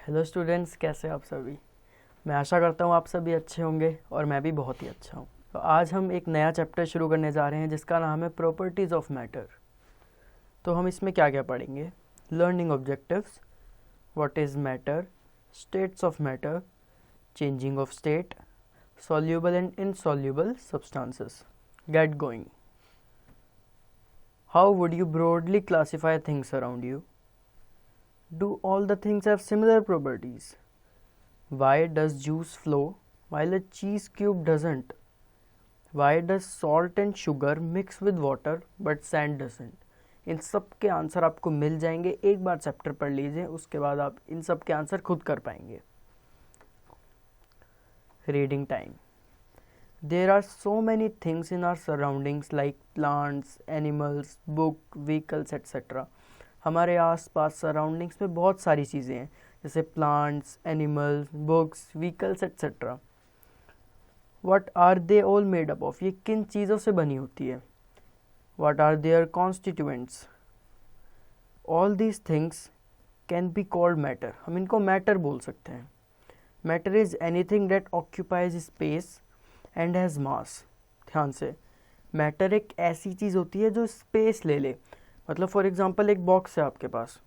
Hello students, कैसे आप सभी। मैं आशा करता हूँ आप सभी अच्छे होंगे और मैं भी बहुत ही अच्छा हूँ। तो आज हम एक नया चैप्टर शुरू करने जा रहे हैं जिसका नाम है प्रॉपर्टीज़ ऑफ मैटर। तो हम इसमें क्या क्या पढ़ेंगे? Learning objectives, what is matter, states of matter, changing of state, soluble and insoluble substances. Get going. How would you broadly classify things around you? Do all the things have similar properties? Why does juice flow while a cheese cube doesn't? Why does salt and sugar mix with water but sand doesn't? इन सब के answer आपको मिल जाएंगे। एक बार chapter पढ़ लीजिए, उसके बाद आप इन सब के आंसर खुद कर पाएंगे। Reading time. There are so many things in our surroundings like plants, animals, book, vehicles, etc. हमारे आसपास सराउंडिंग्स में बहुत सारी चीज़ें हैं, जैसे plants, animals, books, vehicles, etc. What are they all made up of? ये किन चीज़ों से बनी होती है? What are their constituents? All these things can be called matter. हम इनको matter बोल सकते हैं। Matter is anything that occupies space and has मास। ध्यान से, मैटर एक ऐसी चीज़ होती है जो स्पेस ले ले। मतलब फॉर एग्जांपल एक बॉक्स है आपके पास,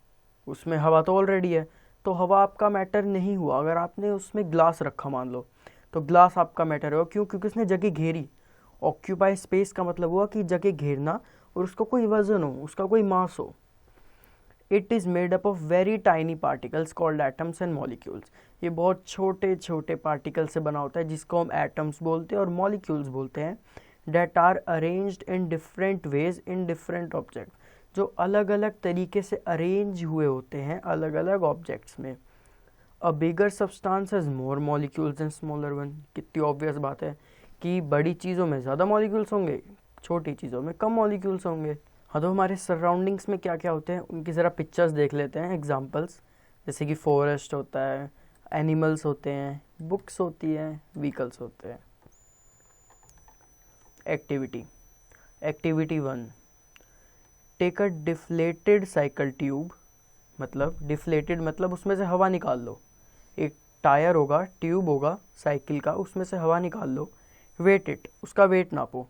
उसमें हवा तो ऑलरेडी है, तो हवा आपका मैटर नहीं हुआ। अगर आपने उसमें ग्लास रखा मान लो, तो ग्लास आपका मैटर हुआ। क्यों? क्योंकि उसने जगह घेरी। ऑक्यूपाई स्पेस का मतलब हुआ कि जगह घेरना और उसका कोई वजन हो, उसका कोई मास हो। It is made up of very tiny particles called atoms and molecules. ये बहुत छोटे छोटे पार्टिकल से बना होता है जिसको हम एटम्स बोलते हैं और मॉलिक्यूल्स बोलते हैं। That are arranged in different ways in different object, जो अलग अलग तरीके से अरेंज हुए होते हैं अलग अलग ऑब्जेक्ट्स में। A bigger substance has more molecules and smaller one. कितनी ऑब्वियस बात है कि बड़ी चीज़ों में ज़्यादा मॉलिक्यूल्स होंगे, छोटी चीज़ों में कम मॉलिक्यूल्स होंगे। हाँ, तो हमारे सराउंडिंग्स में क्या क्या होते हैं उनकी ज़रा पिक्चर्स देख लेते हैं, एग्जांपल्स। जैसे कि फॉरेस्ट होता है, एनिमल्स होते हैं, बुक्स होती हैं, व्हीकल्स होते हैं। Activity. Activity 1, take a deflated cycle tube. मतलब डिफ्लेटेड मतलब उसमें से हवा निकाल लो। एक टायर होगा, ट्यूब होगा साइकिल का, उसमें से हवा निकाल लो। वेट इट, उसका वेट नापो।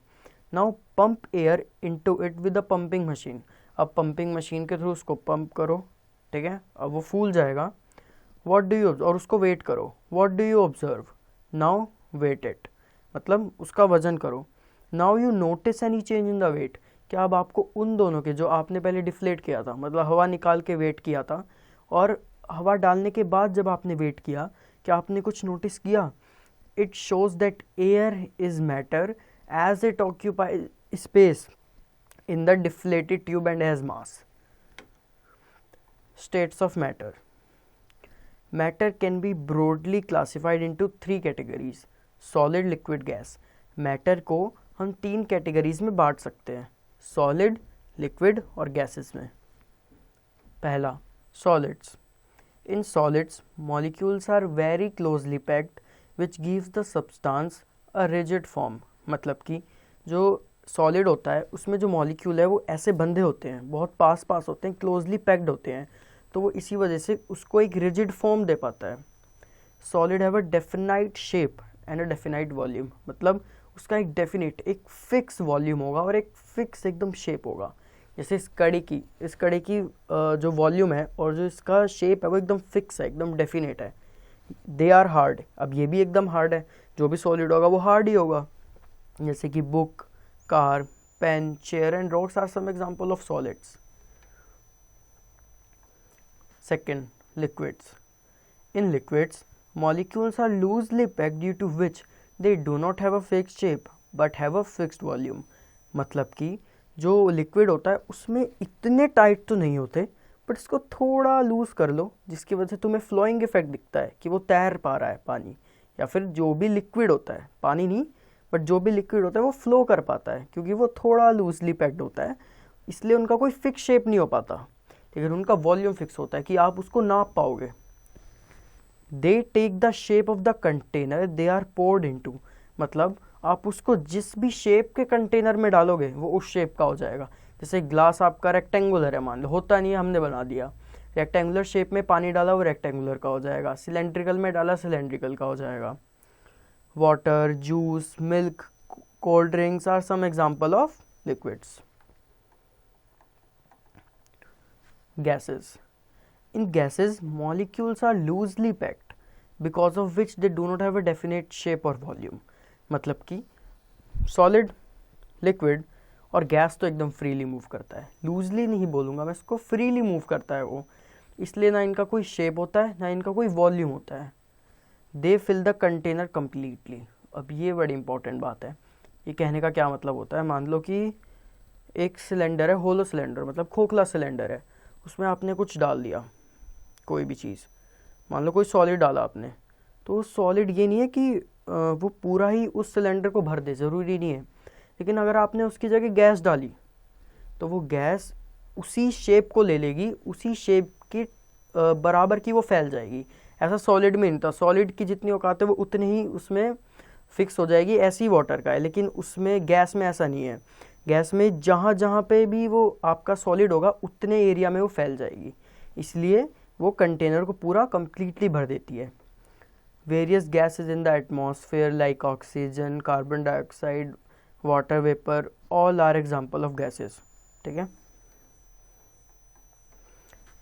Now pump air into it with a pumping machine. अब पंपिंग मशीन के थ्रू उसको पंप करो, ठीक है। अब वो फूल जाएगा। व्हाट डू यू, और उसको वेट करो। What do you observe? Now weight it, मतलब उसका वजन करो। Now you notice any change in the weight. क्या अब आपको उन दोनों के, जो आपने पहले डिफ्लेट किया था, मतलब हवा निकाल के वेट किया था, और हवा डालने के बाद जब आपने वेट किया, क्या आपने कुछ नोटिस किया? It shows that air is matter as it occupies space in the deflated tube and has mass. States of matter. Matter can be broadly classified into 3 categories: solid, liquid, gas. Matter को हम 3 categories में बांट सकते हैं, solid, liquid और gases में। पहला, solids. In solids, molecules are very closely packed, which gives the substance a rigid form. मतलब कि जो सॉलिड होता है उसमें जो मॉलिक्यूल है वो ऐसे बंधे होते हैं, बहुत पास पास होते हैं, क्लोजली पैक्ड होते हैं, तो वो इसी वजह से उसको एक रिजिड फॉर्म दे पाता है। Solid have a definite shape and a definite volume. मतलब उसका एक डेफिनेट, एक फिक्स वॉल्यूम होगा और एक फिक्स एकदम शेप होगा। जैसे इस कड़ी की जो वॉल्यूम है और जो इसका शेप है वो एकदम फिक्स है, एकदम डेफिनेट है। They are hard. अब ये भी एकदम हार्ड है, जो भी सॉलिड होगा वो हार्ड ही होगा। जैसे कि book, car, pen, chair and rods are some example of solids. Second, liquids. In liquids, molecules are loosely packed due to which they do not have a fixed shape but have a fixed volume. मतलब कि जो liquid होता है उसमें इतने tight तो नहीं होते, बट इसको थोड़ा लूज कर लो जिसकी वजह से तुम्हें फ्लोइंग इफेक्ट दिखता है कि वो तैर पा रहा है पानी, या फिर जो भी लिक्विड होता है, पानी नहीं बट जो भी लिक्विड होता है वो फ्लो कर पाता है क्योंकि वो थोड़ा लूजली पैक्ड होता है, इसलिए उनका कोई फिक्स शेप नहीं हो पाता, लेकिन उनका वॉल्यूम फिक्स होता है कि आप उसको नाप पाओगे। They take the shape of the container they are poured into. मतलब आप उसको जिस भी शेप के कंटेनर में डालोगे वो उस शेप का हो जाएगा। जैसे ग्लास आपका रेक्टेंगुलर है मान लो, होता नहीं है, हमने बना दिया, रेक्टेंगुलर शेप में पानी डाला वो रेक्टेंगुलर का हो जाएगा, सिलेंड्रिकल में डाला सिलेंड्रिकल का हो जाएगा। Water, juice, milk, cold drinks are some example of liquids. Gases. In gases, molecules are loosely packed because of which they do not have a definite shape or volume. मतलब कि solid, liquid और gas तो एकदम freely move करता है, loosely नहीं बोलूँगा मैं इसको, फ्रीली मूव करता है वो, इसलिए ना इनका कोई शेप होता है ना इनका कोई वॉल्यूम होता है। दे फिल द कंटेनर कम्प्लीटली। अब ये बड़ी इंपॉर्टेंट बात है, ये कहने का क्या मतलब होता है, मान लो कि एक सिलेंडर है, होलो सिलेंडर मतलब खोखला सिलेंडर है, उसमें आपने कुछ डाल दिया, कोई भी चीज़, मान लो कोई सॉलिड डाला आपने, तो सॉलिड ये नहीं है कि वो पूरा ही उस सिलेंडर को भर दे, ज़रूरी नहीं है, लेकिन अगर आपने उसकी जगह गैस डाली तो वो गैस उसी शेप को ले लेगी, उसी शेप की बराबर की वो फैल जाएगी। ऐसा सॉलिड में नहीं था, सॉलिड की जितनी औकात है वो उतनी ही उसमें फिक्स हो जाएगी, ऐसी वाटर का है, लेकिन उसमें गैस में ऐसा नहीं है। गैस में जहाँ जहाँ पे भी वो आपका सॉलिड होगा उतने एरिया में वो फैल जाएगी, इसलिए वो कंटेनर को पूरा कम्प्लीटली भर देती है। Various gases in the atmosphere like oxygen, carbon dioxide, water vapour, all are example of gases. ठीक है,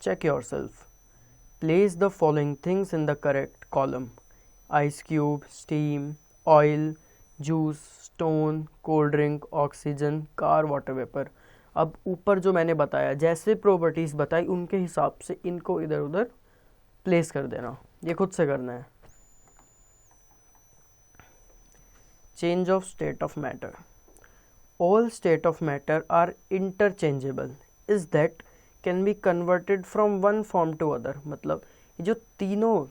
check yourself, place the following things in the correct column: ice cube, steam, oil, juice, stone, cold drink, oxygen, car, water vapour. अब ऊपर जो मैंने बताया जैसे properties बताई उनके हिसाब से इनको इधर उधर प्लेस कर देना, ये खुद से करना है। Change of state of matter. All state of matter are interchangeable is that can be converted from one form to other. मतलब ये जो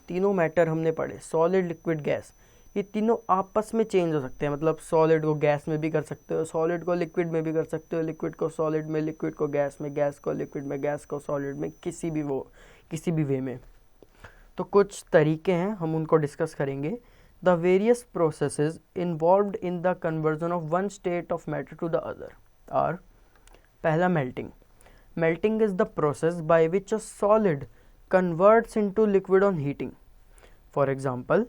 तीनों मैटर हमने पढ़े, सॉलिड, लिक्विड, गैस, ये तीनों आपस में चेंज हो सकते हैं। मतलब सॉलिड को गैस में भी कर सकते हो, सॉलिड को लिक्विड में भी कर सकते हो, लिक्विड को सॉलिड में, लिक्विड को गैस में, गैस को लिक्विड में, गैस को सॉलिड में, किसी भी वे में। तो कुछ तरीके हैं, हम उनको डिस्कस करेंगे। The various processes involved in the conversion of one state of matter to the other are: पहला, melting. Melting is the process by which a solid converts into liquid on heating. For example,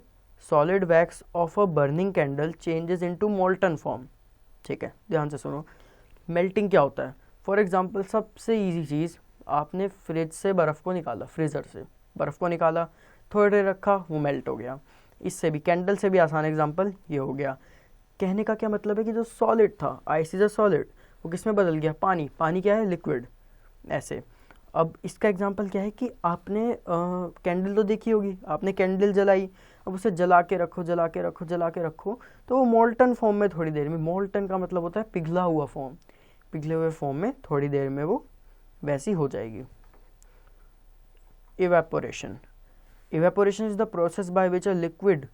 solid wax of a burning candle changes into molten form. ठीक है, ध्यान से सुनो, melting क्या होता है। For example, सबसे इजी चीज़, आपने फ्रिज से बर्फ़ को निकाला, फ्रीज़र से बर्फ़ को निकाला, थोड़ी देर रखा, वो मेल्ट हो गया। इससे भी, कैंडल से भी आसान एग्जांपल ये हो गया। कहने का क्या मतलब है कि जो सॉलिड था, आइस इज अ सॉलिड, वो किस में बदल गया, पानी। पानी क्या है, लिक्विड। ऐसे अब इसका एग्जांपल क्या है कि आपने कैंडल तो देखी होगी, आपने कैंडल जलाई, अब उसे जला के रखो, तो वो मोल्टन फॉर्म में थोड़ी देर में, मोल्टन का मतलब होता है पिघला हुआ फॉर्म, पिघले हुए फॉर्म में थोड़ी देर में वो वैसी हो जाएगी। Evaporation. Evaporation is the process by which a liquid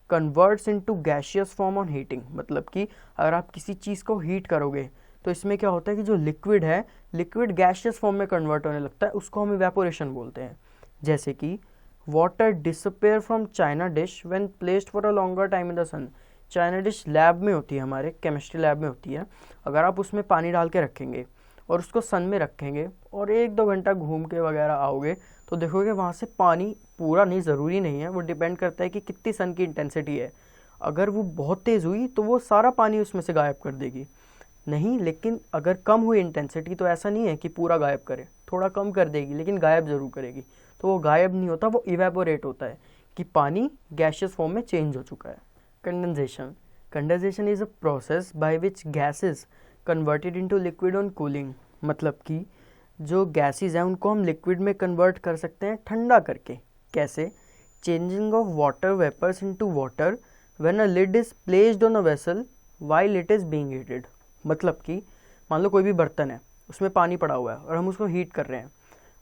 converts into gaseous form on heating. मतलब कि अगर आप किसी चीज़ को हीट करोगे तो इसमें क्या होता है कि जो लिक्विड है, लिक्विड गैसियस फॉर्म में कन्वर्ट होने लगता है, उसको हम इवेपोरेशन बोलते हैं। जैसे कि water disappear from china dish when placed for a longer time in the sun. China dish lab में होती है, हमारे केमिस्ट्री लैब में होती है। अगर आप उसमें पानी डाल के रखेंगे और उसको सन में रखेंगे और 1-2 घंटा घूम के वगैरह आओगे तो देखोगे वहाँ से पानी पूरा नहीं, ज़रूरी नहीं है, वो डिपेंड करता है कि कितनी सन की इंटेंसिटी है। अगर वो बहुत तेज़ हुई तो वो सारा पानी उसमें से गायब कर देगी, नहीं, लेकिन अगर कम हुई इंटेंसिटी तो ऐसा नहीं है कि पूरा गायब करे, थोड़ा कम कर देगी लेकिन गायब ज़रूर करेगी। तो वो गायब नहीं होता, वो इवेपोरेट होता है कि पानी गैसियस फॉर्म में चेंज हो चुका है। Condensation. Condensation is a process by which gases converted into liquid on cooling. मतलब कि जो गैसेस हैं उनको हम लिक्विड में कन्वर्ट कर सकते हैं ठंडा करके। कैसे? Changing of water vapours into water when a lid is placed on a vessel while it is being heated. मतलब कि मान लो कोई भी बर्तन है, उसमें पानी पड़ा हुआ है और हम उसको हीट कर रहे हैं।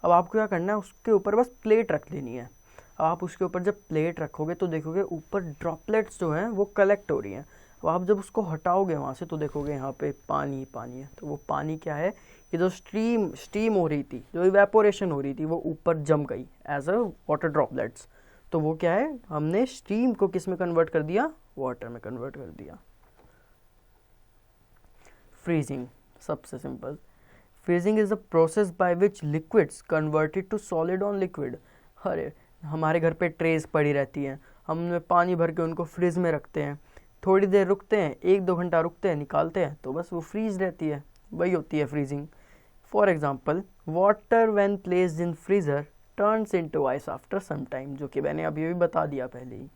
अब आपको क्या करना है, उसके ऊपर बस प्लेट रख देनी है। अब आप उसके ऊपर जब प्लेट रखोगे तो देखोगे ऊपर ड्रॉपलेट्स जो हैं वो कलेक्ट हो रही हैं। अब आप जब उसको हटाओगे वहाँ से तो देखोगे यहाँ पे पानी पानी है। तो वो पानी क्या है कि जो स्टीम हो रही थी, जो इवेपोरेशन हो रही थी, वो ऊपर जम गई एज अ वाटर ड्रॉपलेट्स। तो वो क्या है, हमने स्टीम को किस में कन्वर्ट कर दिया, वाटर में कन्वर्ट कर दिया। फ्रीजिंग, सबसे simple. Freezing is the process by which liquids converted to solid on liquid. अरे हमारे घर पे ट्रेज पड़ी रहती हैं, हम उनमें पानी भर के उनको फ्रिज में रखते हैं, थोड़ी देर रुकते हैं, 1-2 घंटा रुकते हैं, निकालते हैं तो बस वो फ्रीज रहती है, वही होती है freezing. For example water when placed in freezer turns into ice after some time, जो कि मैंने अभी बता दिया पहले ही।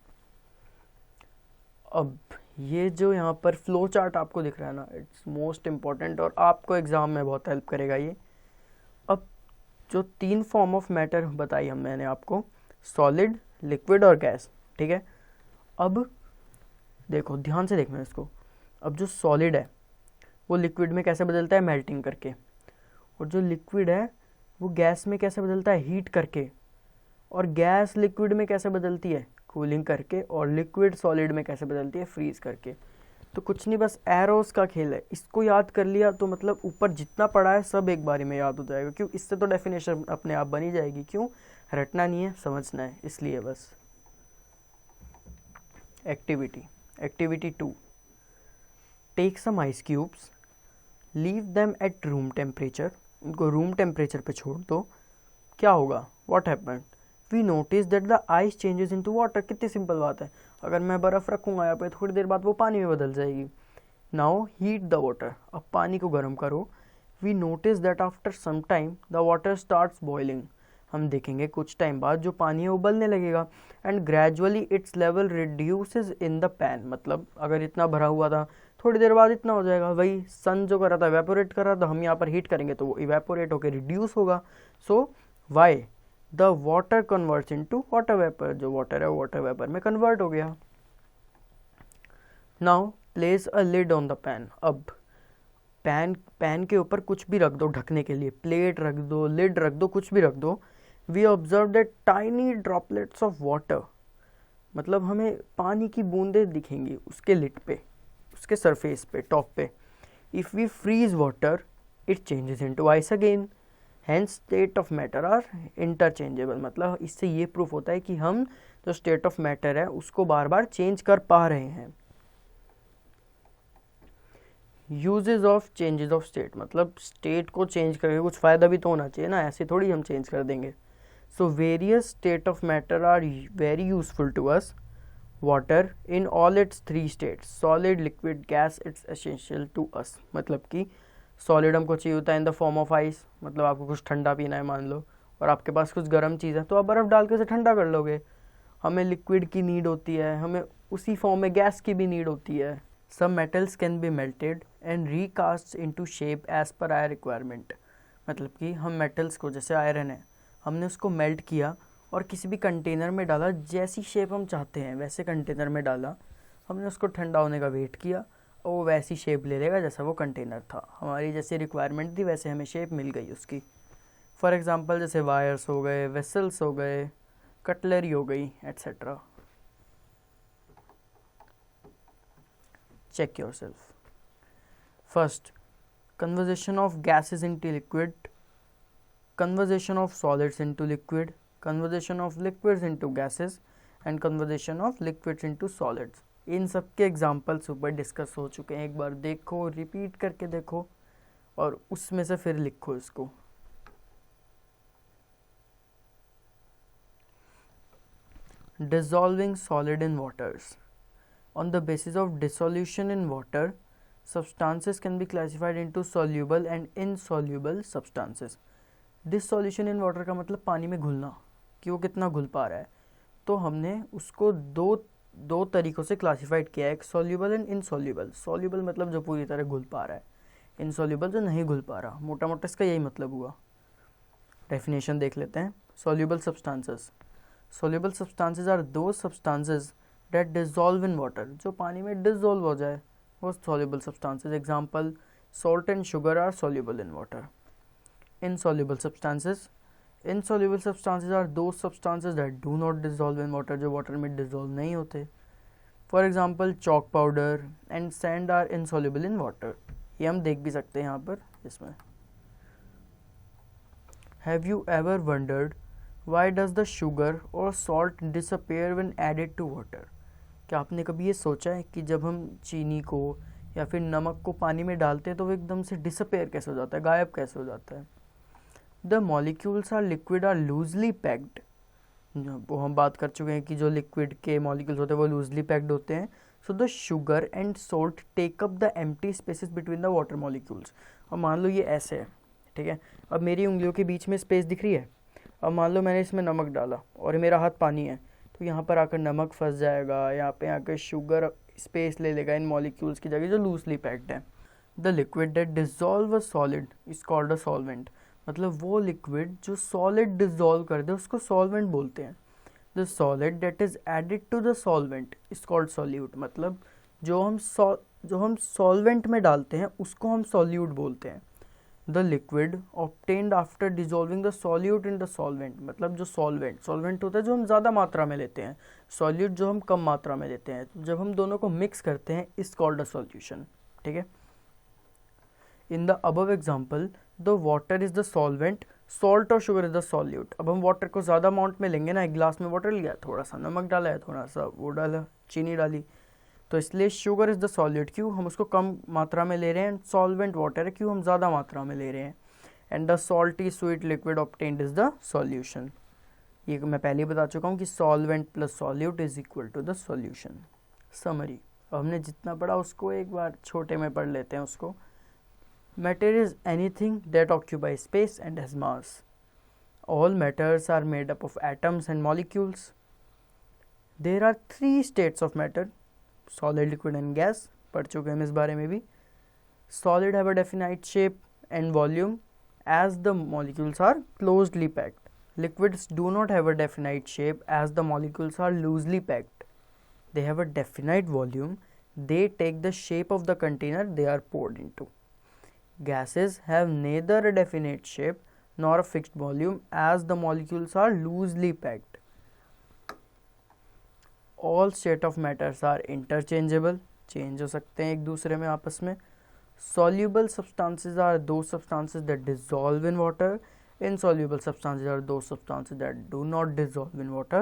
अब ये जो यहाँ पर फ्लो चार्ट आपको दिख रहा है ना, इट्स मोस्ट इम्पॉर्टेंट और आपको एग्जाम में बहुत हेल्प करेगा ये। अब जो 3 फॉर्म ऑफ मैटर बताई मैंने आपको, सॉलिड, लिक्विड और गैस, ठीक है। अब देखो ध्यान से देखना इसको। अब जो सॉलिड है वो लिक्विड में कैसे बदलता है, मेल्टिंग करके, और जो लिक्विड है वो गैस में कैसे बदलता है, हीट करके, और गैस लिक्विड में कैसे बदलती है, कूलिंग करके, और लिक्विड सॉलिड में कैसे बदलती है, फ्रीज करके। तो कुछ नहीं, बस एरोस का खेल है, इसको याद कर लिया तो मतलब ऊपर जितना पढ़ा है सब एक बारी में याद हो जाएगा। क्यों, इससे तो डेफिनेशन अपने आप बनी जाएगी, क्यों, रटना नहीं है, समझना है, इसलिए बस। Activity 2, take some ice cubes, leave them at room temperature, उनको रूम टेम्परेचर पे छोड़ दो। क्या होगा, what happened, we notice that the ice changes into water. कितनी सिंपल बात है, अगर मैं बर्फ़ रखूँगा यहाँ पे थोड़ी देर बाद वो पानी में बदल जाएगी। नाउ हीट द वाटर, अब पानी को गर्म करो। We notice that after some time the water starts boiling, हम देखेंगे कुछ टाइम बाद जो पानी है उबलने लगेगा। And gradually it's level reduces in the pan, मतलब अगर इतना भरा हुआ था थोड़ी देर बाद इतना हो जाएगा। वही सन जो कर रहा था इवेपोरेट कर रहा था, हम यहाँ पर हीट करेंगे तो वो इवेपोरेट होकर रिड्यूस होगा। So why the water converts into water vapour, जो वाटर है वाटर वेपर में कन्वर्ट हो गया। Now place a lid on the pan, अब पैन के ऊपर कुछ भी रख दो ढकने के लिए, प्लेट रख दो, लिड रख दो, कुछ भी रख दो। We observe that tiny droplets of water, मतलब हमें पानी की बूंदें दिखेंगी उसके लिड पे, उसके सरफेस पे, टॉप पे। If we freeze water it changes into ice again, hence state of matter are interchangeable, मतलब इससे ये प्रूफ होता है कि हम जो स्टेट ऑफ मैटर है उसको बार बार चेंज कर पा रहे हैं। Uses of changes of state, मतलब स्टेट को चेंज करके कुछ फ़ायदा भी तो होना चाहिए ना, ऐसे थोड़ी हम चेंज कर देंगे। So various state of matter are very useful to us. Water in all its 3 states, solid, liquid, gas, it's essential to us, मतलब कि सॉलिड हमको चाहिए होता है in the form of ice, मतलब आपको कुछ ठंडा पीना है मान लो, और आपके पास कुछ गर्म चीज़ है तो आप बर्फ़ डाल के उसे ठंडा कर लोगे। हमें लिक्विड की नीड होती है, हमें उसी फॉर्म में गैस की भी नीड होती है। Some metals can be melted and recast into shape as per our requirement, मतलब कि हम मेटल्स को, जैसे आयरन है, हमने उसको मेल्ट किया और किसी भी कंटेनर में डाला, जैसी शेप हम चाहते हैं वैसे कंटेनर में डाला, हमने उसको ठंडा होने का वेट किया और वो वैसी शेप ले लेगा जैसा वो कंटेनर था, हमारी जैसी रिक्वायरमेंट थी वैसे हमें शेप मिल गई उसकी। फॉर एग्जांपल जैसे वायर्स हो गए, वेसल्स हो गए, कटलरी हो गई, etcetera. Check yourself. First, conversion of gases into liquid, conversion of solids into liquid, conversion of liquids into gases and conversion of liquids into solids. इन सब के एग्जाम्पल्स ऊपर डिस्कस हो चुके हैं, एक बार देखो, रिपीट करके देखो और उसमें से फिर लिखो इसको। Dissolving solid in waters. On the basis of dissolution in water, substances can be classified into soluble and insoluble substances. Dissolution in water का मतलब पानी में घुलना, कि वो कितना घुल पा रहा है। तो हमने उसको दो तरीक़ों से क्लासिफाइड किया है, एक सॉल्यूबल एंड इनसॉल्यूबल। सॉल्यूबल मतलब जो पूरी तरह घुल पा रहा है, इनसॉल्यूबल जो नहीं घुल पा रहा। मोटा मोटा इसका यही मतलब हुआ। डेफिनेशन देख लेते हैं। Soluble substances, soluble substances are those substances that dissolve in water, जो पानी में डिसॉल्व हो जाए, वो soluble substances. Example, salt and sugar are soluble in water. Insoluble substances, insoluble substances are those substances that do not dissolve in water, जो water में dissolve नहीं होते. For example, chalk powder and sand are insoluble in water. ये हम देख भी सकते हैं यहाँ पर इसमें। Have you ever wondered why does the sugar or salt disappear when added to water? क्या आपने कभी ये सोचा है कि जब हम चीनी को या फिर नमक को पानी में डालते हैं तो वो एकदम से डिसअपेयर कैसे हो जाता है, गायब कैसे हो जाता है। The molecules are liquid are loosely packed, वो हम बात कर चुके हैं कि जो लिक्विड के मॉलिक्यूल्स होते हैं वो लूजली पैक्ड होते हैं। So the sugar and salt take up the empty spaces between the water molecules. और मान लो ये ऐसे है, ठीक है, अब मेरी उंगलियों के बीच में स्पेस दिख रही है। अब मान लो मैंने इसमें नमक डाला और मेरा हाथ पानी है, तो यहाँ पर आकर नमक फंस जाएगा, यहाँ पे आकर शुगर स्पेस ले लेगा इन मॉलिक्यूल्स की जगह जो लूजली पैक्ड है। The liquid that dissolve a solid is called a solvent, मतलब वो लिक्विड जो सॉलिड डिजॉल्व कर दे उसको सॉल्वेंट बोलते हैं। The solid that is added to the solvent is called solute, मतलब जो हम सॉल्वेंट में डालते हैं उसको हम सॉल्यूट बोलते हैं। The liquid obtained after dissolving the solute in the solvent, मतलब जो सॉल्वेंट होता है जो हम ज़्यादा मात्रा में लेते हैं, सॉल्यूट जो हम कम मात्रा में लेते हैं, जब हम दोनों को मिक्स करते हैं इज कॉल्ड अ सॉल्यूशन, ठीक है। In the above example the water is the solvent, salt और शुगर इज द सॉल्यूट। अब हम वाटर को ज़्यादा अमाउंट में लेंगे ना, एक गिलास में वाटर लिया, थोड़ा सा नमक डाला है, थोड़ा सा वो डाला, चीनी डाली, तो इसलिए शुगर इज़ द सॉल्यूट, क्यों हम उसको कम मात्रा में ले रहे हैं, सॉल्वेंट वाटर है, क्यों हम ज़्यादा मात्रा में ले रहे हैं। And the salty sweet liquid obtained is the solution. ये मैं पहले ही बता चुका हूँ कि solvent plus solute is equal to the solution. Summary, अब हमने जितना पढ़ा उसको एक बार छोटे में पढ़ लेते हैं उसको। Matter is anything that occupy space and has mass. All matters are made up of atoms and molecules. There are 3 states of matter: solid, liquid and gas. पढ़ चुके हैं हम इस बारे में भी। Solid have a definite shape and volume as the molecules are closely packed. Liquids do not have a definite shape as the molecules are loosely packed. They have a definite volume. They take the shape of the container they are poured into. Gases have neither a definite shape nor a fixed volume as the molecules are loosely packed. All state of matters are interchangeable, change हो सकते हैं एक दूसरे में आपस में. Soluble substances are those substances that dissolve in water. Insoluble substances are those substances that do not dissolve in water.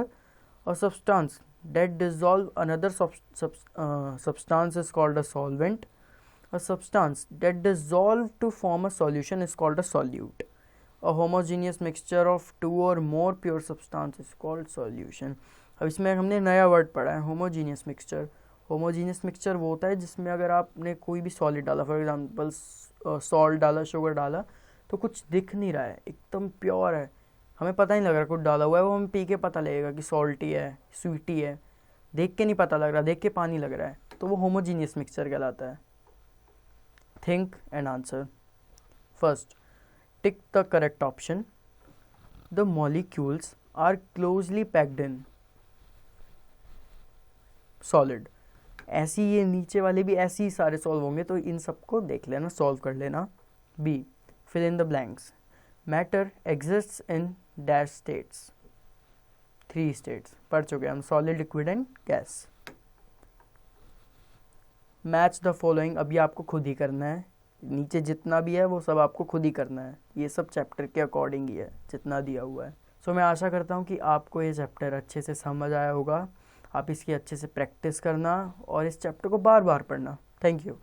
A substance that dissolve another substance is called a solvent. A substance that dissolve to form a solution is called a solute. A homogeneous mixture of 2 or more pure substance is called solution. अब इसमें हमने नया word पढ़ा है, homogeneous mixture. Homogeneous mixture वो होता है जिसमें अगर आपने कोई भी सॉलिड डाला, फॉर एग्जांपल सॉल्ट डाला, शुगर डाला, तो कुछ दिख नहीं रहा है, एकदम प्योर है, हमें पता नहीं लग रहा कुछ डाला हुआ है, वो हम पी के पता लगेगा कि सॉल्टी है, स्वीटी है, देख के नहीं पता लग रहा, देख के पानी लग रहा है, तो वो होमोजीनियस मिक्सचर कहलाता है. Think and answer. First, tick the correct option. The molecules are closely packed in solid. ऐसी ये नीचे वाले भी ऐसे ही सारे सॉल्व होंगे, तो इन सबको देख लेना, सॉल्व कर लेना. B, fill in the blanks. Matter exists in dash states. 3 states पढ़ चुके हम, solid, liquid and gas. Match the following. अभी आपको खुद ही करना है, नीचे जितना भी है वो सब आपको खुद ही करना है, ये सब चैप्टर के अकॉर्डिंग ही है जितना दिया हुआ है. सो मैं आशा करता हूँ कि आपको ये चैप्टर अच्छे से समझ आया होगा. आप इसकी अच्छे से प्रैक्टिस करना और इस चैप्टर को बार बार पढ़ना. Thank you.